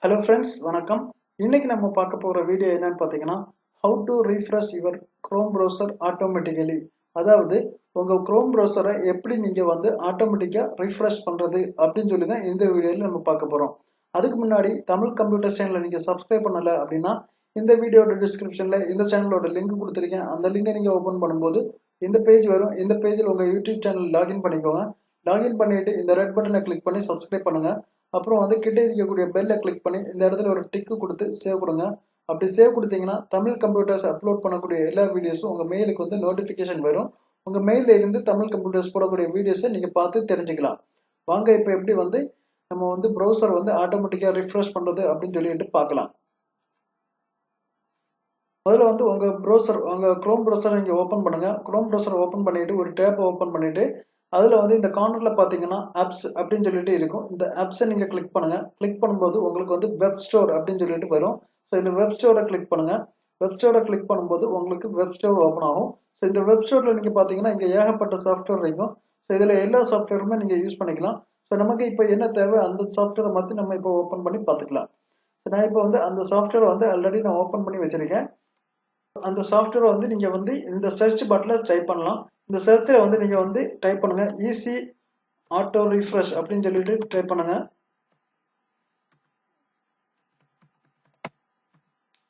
Hello friends, வணக்கம். இன்னைக்கு நம்ம பார்க்க போற வீடியோ என்னன்னு பார்த்தீங்கன்னா how to refresh your Chrome browser automatically. அதாவது உங்க Chrome browser எப்படி நீங்க வந்து ஆட்டோமேட்டிக்கா refresh பண்றது அப்படின்னு சொல்லி தான் இந்த வீடியோல நம்ம பார்க்க போறோம். அதுக்கு முன்னாடி தமிழ் கம்ப்யூட்டர் சேனலை நீங்க சப்ஸ்கிரைப் பண்ணல அப்படின்னா இந்த வீடியோட டிஸ்கிரிப்ஷன்ல இந்த சேனலோட லிங்க் கொடுத்திருக்கேன். அந்த லிங்கை நீங்க ஓபன் பண்ணும்போது இந்த பேஜ் வரும். இந்த பேஜில் உங்க யூடியூப் சேனல் லாகின் பண்ணிக்கோங்க. லாகின் பண்ணிட்டு இந்த ரெட் பட்டனை கிளிக் பண்ணி சப்ஸ்கிரைப் பண்ணுங்க. அப்புறம் வந்து கிட்ட இருக்கக்கூடிய பெல்லை கிளிக் பண்ணி இந்த இடத்துல ஒரு டிக்கு கொடுத்து சேவ் கொடுங்க. அப்படி சேவ் கொடுத்தீங்கன்னா தமிழ் கம்ப்யூட்டர்ஸ் அப்லோட் பண்ணக்கூடிய எல்லா வீடியோஸும் உங்க மெயிலுக்கு வந்து நோட்டிஃபிகேஷன் வரும். உங்க மெயில இருந்து தமிழ் கம்ப்யூட்டர்ஸ் போடக்கூடிய வீடியோஸை நீங்க பார்த்து தெரிஞ்சுக்கலாம். வாங்க இப்போ எப்படி வந்து நம்ம வந்து ப்ரௌசர் வந்து ஆட்டோமேட்டிக்கா ரிஃப்ரெஷ் பண்றது அப்படின்னு சொல்லிட்டு பார்க்கலாம். முதல்ல வந்து உங்க ப்ரௌசர் உங்க குரோம் ப்ரௌசரை நீங்க ஓப்பன் பண்ணுங்க. குரோம் ப்ரௌசரை ஓப்பன் பண்ணிட்டு ஒரு டேப் ஓப்பன் பண்ணிட்டு அதுல வந்து இந்த கார்னர்ல பாத்தீங்கன்னா ஆப்ஸ் அப்படின்னு சொல்லிட்டு இருக்கும். இந்த ஆப்ஸை நீங்க கிளிக் பண்ணுங்க. கிளிக் பண்ணும்போது உங்களுக்கு வந்து வெப் ஸ்டோர் அப்படின்னு சொல்லிட்டு வரும். ஸோ இந்த வெப் ஸ்டோரை கிளிக் பண்ணுங்க. வெப் ஸ்டோரை கிளிக் பண்ணும்போது உங்களுக்கு வெப் ஸ்டோர் ஓப்பன் ஆகும். ஸோ இந்த வெப் ஸ்டோர்ல நீங்க பாத்தீங்கன்னா இங்க ஏகப்பட்ட சாஃப்ட்வேர் இருக்கும். ஸோ இதுல எல்லா சாஃப்ட்வேருமே நீங்க யூஸ் பண்ணிக்கலாம். ஸோ நமக்கு இப்போ என்ன தேவை அந்த சாஃப்ட்வேரை மாற்றி நம்ம இப்போ ஓப்பன் பண்ணி பார்த்துக்கலாம். ஸோ நான் இப்போ வந்து அந்த சாஃப்ட்வேர் வந்து ஆல்ரெடி நான் ஓப்பன் பண்ணி வச்சிருக்கேன். அந்த சாஃப்ட்வேர் வந்து நீங்க வந்து இந்த சர்ச் பட்டன்ல டைப் பண்ணலாம். இந்த சர்ச்ல வந்து நீங்க வந்து டைப் பண்ணுங்க ஈஸி ஆட்டோ ரிஃப்ரெஷ் அப்படின்னு சொல்லிட்டு டைப் பண்ணுங்க.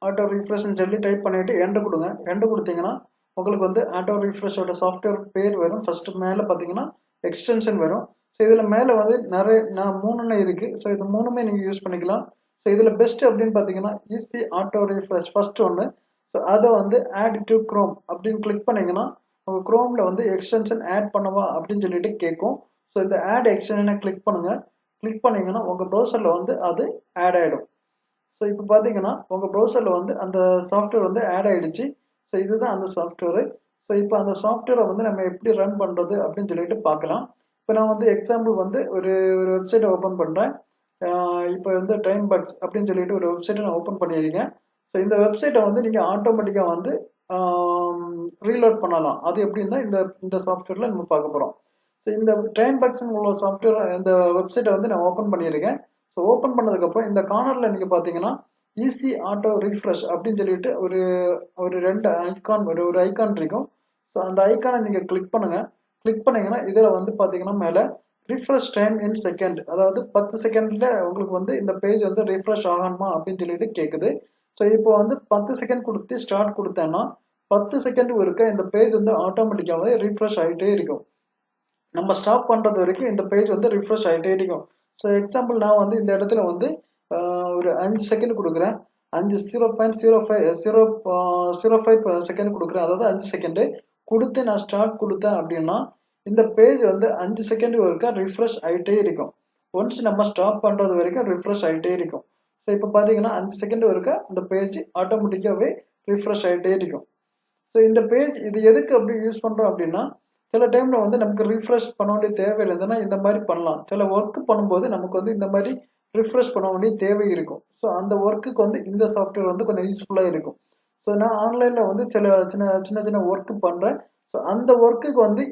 ஆட்டோ ரிஃப்ரெஷ்னு சொல்லி டைப் பண்ணிட்டு என்டர் கொடுங்க. என்டர் கொடுத்தீங்கன்னா உங்களுக்கு வந்து ஆட்டோ ரிஃப்ரெஷோட சாஃப்ட்வேர் பேர் வரும். ஃபர்ஸ்ட் மேலே பார்த்தீங்கன்னா எக்ஸ்டென்ஷன் வரும். ஸோ இதில் மேலே வந்து நிறைய 3 இருக்கு. ஸோ இது 3மே நீங்கள் யூஸ் பண்ணிக்கலாம். ஸோ இதில் பெஸ்ட் அப்படின்னு பார்த்தீங்கன்னா ஈஸி ஆட்டோ ரிஃப்ரெஷ் ஃபர்ஸ்ட் ஒன்று. ஸோ அதை வந்து ஆட் டு குரோம் அப்படின்னு கிளிக் பண்ணீங்கன்னா உங்கள் குரோமில் வந்து எக்ஸ்டென்ஷன் ஆட் பண்ணவா அப்படின்னு சொல்லிட்டு கேட்கும். ஸோ இந்த ஆட் எக்ஸ்டென்ஷனை கிளிக் பண்ணுங்க. கிளிக் பண்ணீங்கன்னா உங்கள் ப்ரௌசரில் வந்து அது ஆட் ஆகிடும். ஸோ இப்போ பார்த்தீங்கன்னா உங்கள் ப்ரௌசரில் வந்து அந்த சாஃப்ட்வேர் வந்து ஆட் ஆகிடுச்சு. ஸோ இதுதான் அந்த சாஃப்ட்வேரு. ஸோ இப்போ அந்த சாஃப்ட்வேரை வந்து நம்ம எப்படி ரன் பண்ணுறது அப்படின்னு சொல்லிட்டு பார்க்கலாம். இப்போ நான் வந்து எக்ஸாம்பிள் வந்து ஒரு ஒரு வெப்சைட்டை ஓப்பன் பண்ணுறேன். இப்போ வந்து டைம் பக்ஸ் அப்படின்னு சொல்லிட்டு ஒரு வெப்சைட்டை நான் ஓப்பன் பண்ணியிருக்கேன். ஸோ இந்த வெப்சைட்டை வந்து நீங்கள் ஆட்டோமேட்டிக்காக வந்து ரீலோட் பண்ணலாம். அது எப்படின்னா இந்த இந்த சாஃப்ட்வேரில் நம்ம பார்க்க போகிறோம். ஸோ இந்த டைம் பக்ஸ் உள்ள சாஃப்ட்வேர் இந்த வெப்சைட்டை வந்து நான் ஓப்பன் பண்ணியிருக்கேன். ஸோ ஓப்பன் பண்ணதுக்கப்புறம் இந்த கார்னரில் நீங்கள் பார்த்தீங்கன்னா ஈஸி ஆட்டோ ரிஃப்ரெஷ் அப்படின்னு சொல்லிட்டு ஒரு ஒரு 2 ஐக்கான் ஒரு ஐக்கான் இருக்கும். ஸோ அந்த ஐக்கானை நீங்கள் கிளிக் பண்ணுங்கள். கிளிக் பண்ணீங்கன்னா இதில் வந்து பார்த்தீங்கன்னா மேலே ரிஃப்ரெஷ் டைம் இன் செகண்ட், அதாவது 10 செகண்டில் உங்களுக்கு வந்து இந்த பேஜ் வந்து ரிஃப்ரெஷ் ஆகணுமா அப்படின்னு சொல்லிட்டு கேட்குது. ஸோ இப்போ வந்து 10 செகண்ட் கொடுத்து ஸ்டார்ட் கொடுத்தேன்னா 10 செகண்ட் இருக்க இந்த பேஜ் வந்து ஆட்டோமேட்டிக்காகவே ரிஃப்ரெஷ் ஆகிட்டே இருக்கும். நம்ம ஸ்டாப் பண்ணுறது வரைக்கும் இந்த பேஜ் வந்து ரிஃப்ரெஷ் ஆகிட்டே இருக்கும். ஸோ எக்ஸாம்பிள் நான் வந்து இந்த இடத்துல வந்து ஒரு 5 செகண்ட் கொடுக்குறேன். 0.05 செகண்ட் கொடுக்குறேன். அதாவது 5 செகண்டு கொடுத்து நான் ஸ்டார்ட் கொடுத்தேன் அப்படின்னா இந்த பேஜ் வந்து 5 செகண்ட் வரைக்கும் ரிஃப்ரெஷ் ஆகிட்டே இருக்கும். ஒன்ஸ் நம்ம ஸ்டாப் பண்ணுறது வரைக்கும் ரிஃப்ரெஷ் ஆகிட்டே இருக்கும். ஸோ இப்போ பார்த்தீங்கன்னா 5 செகண்ட் வரைக்கும் இந்த பேஜ் ஆட்டோமேட்டிக்காகவே ரிஃப்ரெஷ் ஆகிட்டே இருக்கும். ஸோ இந்த பேஜ் இது எதுக்கு அப்படி யூஸ் பண்ணுறோம் அப்படின்னா சில டைமில் வந்து நமக்கு ரிஃப்ரெஷ் பண்ண வேண்டிய தேவை இல்லைன்னா இந்த மாதிரி பண்ணலாம். சில ஒர்க் பண்ணும்போது நமக்கு வந்து இந்த மாதிரி ரிஃப்ரெஷ் பண்ண வேண்டிய தேவை இருக்கும். ஸோ அந்த ஒர்க்குக்கு வந்து இந்த சாஃப்ட்வேர் வந்து கொஞ்சம் யூஸ்ஃபுல்லாக இருக்கும். ஸோ நான் ஆன்லைனில் வந்து சின்ன ஒர்க்கு பண்ணுறேன். ஸோ அந்த ஒர்க்குக்கு வந்து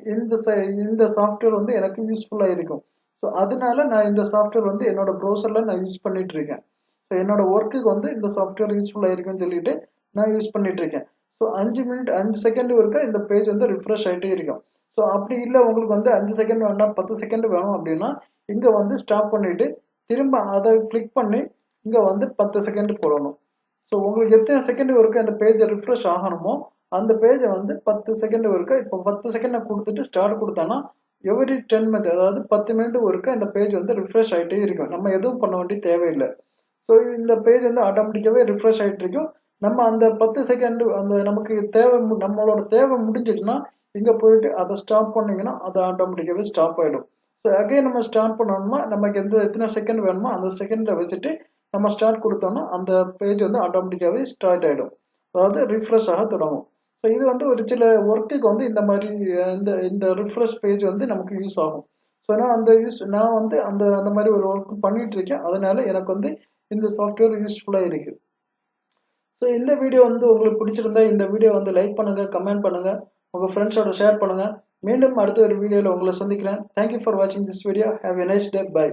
இந்த சாஃப்ட்வேர் வந்து எனக்கு யூஸ்ஃபுல்லாக இருக்கும். ஸோ அதனால நான் இந்த சாஃப்ட்வேர் வந்து என்னோட ப்ரௌசரில் நான் யூஸ் பண்ணிட்டு இருக்கேன். ஸோ என்னோட ஒர்க்குக்கு வந்து இந்த சாஃப்ட்வேர் யூஸ்ஃபுல்லாக இருக்குன்னு சொல்லிட்டு நான் யூஸ் பண்ணிட்டு இருக்கேன். ஸோ 5 செகண்ட் வரைக்கும் இந்த பேஜ் வந்து ரிஃப்ரெஷ் ஆகிட்டே இருக்கும். ஸோ அப்படி இல்லை உங்களுக்கு வந்து 5 செகண்ட் வேண்டாம் 10 செகண்ட் வேணும் அப்படின்னா இங்கே வந்து ஸ்டாப் பண்ணிட்டு திரும்ப அதை கிளிக் பண்ணி இங்கே வந்து 10 செகண்ட் போடணும். ஸோ உங்களுக்கு எத்தனை செகண்ட் வரைக்கும் அந்த பேஜை ரிஃப்ரெஷ் ஆகணுமோ அந்த பேஜை வந்து 10 செகண்ட் வரைக்கும் இப்போ 10 செகண்ட் கொடுத்துட்டு ஸ்டார்ட் கொடுத்தானா எவ்ரி 10 மினிட், அதாவது 10 மினிட் வரைக்கும் இந்த பேஜ் வந்து ரிஃப்ரெஷ் ஆகிட்டே இருக்கும். நம்ம எதுவும் பண்ண வேண்டிய தேவையில்லை. ஸோ இந்த பேஜ் வந்து ஆட்டோமேட்டிக்காகவே ரிஃப்ரெஷ் ஆகிட்டு இருக்கும். நம்ம அந்த 10 செகண்ட் அந்த நமக்கு தேவை நம்மளோட தேவை முடிஞ்சிச்சுன்னா இங்கே போயிட்டு அதை ஸ்டாப் பண்ணிங்கன்னா அது ஆட்டோமேட்டிக்காகவே ஸ்டாப் ஆகிடும். ஸோ அகைன் நம்ம ஸ்டார்ட் பண்ணணுமா நமக்கு எத்தனை செகண்ட் வேணுமோ அந்த செகண்டில் வச்சுட்டு நம்ம ஸ்டார்ட் கொடுத்தோம்னா அந்த பேஜ் வந்து ஆட்டோமேட்டிக்காகவே ஸ்டார்ட் ஆகிடும், அதாவது ரிஃப்ரெஷ் ஆக தொடங்கும். ஸோ இது வந்து ஒரு சில ஒர்க்குக்கு வந்து இந்த மாதிரி இந்த ரிஃப்ரெஷ் பேஜ் வந்து நமக்கு யூஸ் ஆகும். ஸோ நான் வந்து அந்த மாதிரி ஒரு ஒர்க் பண்ணிட்டு இருக்கேன். அதனால எனக்கு வந்து இந்த சாஃப்ட்வேர் யூஸ்ஃபுல்லாக இருக்கு. ஸோ இந்த வீடியோ வந்து உங்களுக்கு பிடிச்சிருந்தா இந்த வீடியோ வந்து லைக் பண்ணுங்க, கமெண்ட் பண்ணுங்க, உங்க ஃப்ரெண்ட்ஸோட ஷேர் பண்ணுங்க. மீண்டும் அடுத்த ஒரு வீடியோவில் உங்களை சந்திக்கிறேன். தேங்க்யூ ஃபார் வாட்சிங் this video. Have a nice day. By.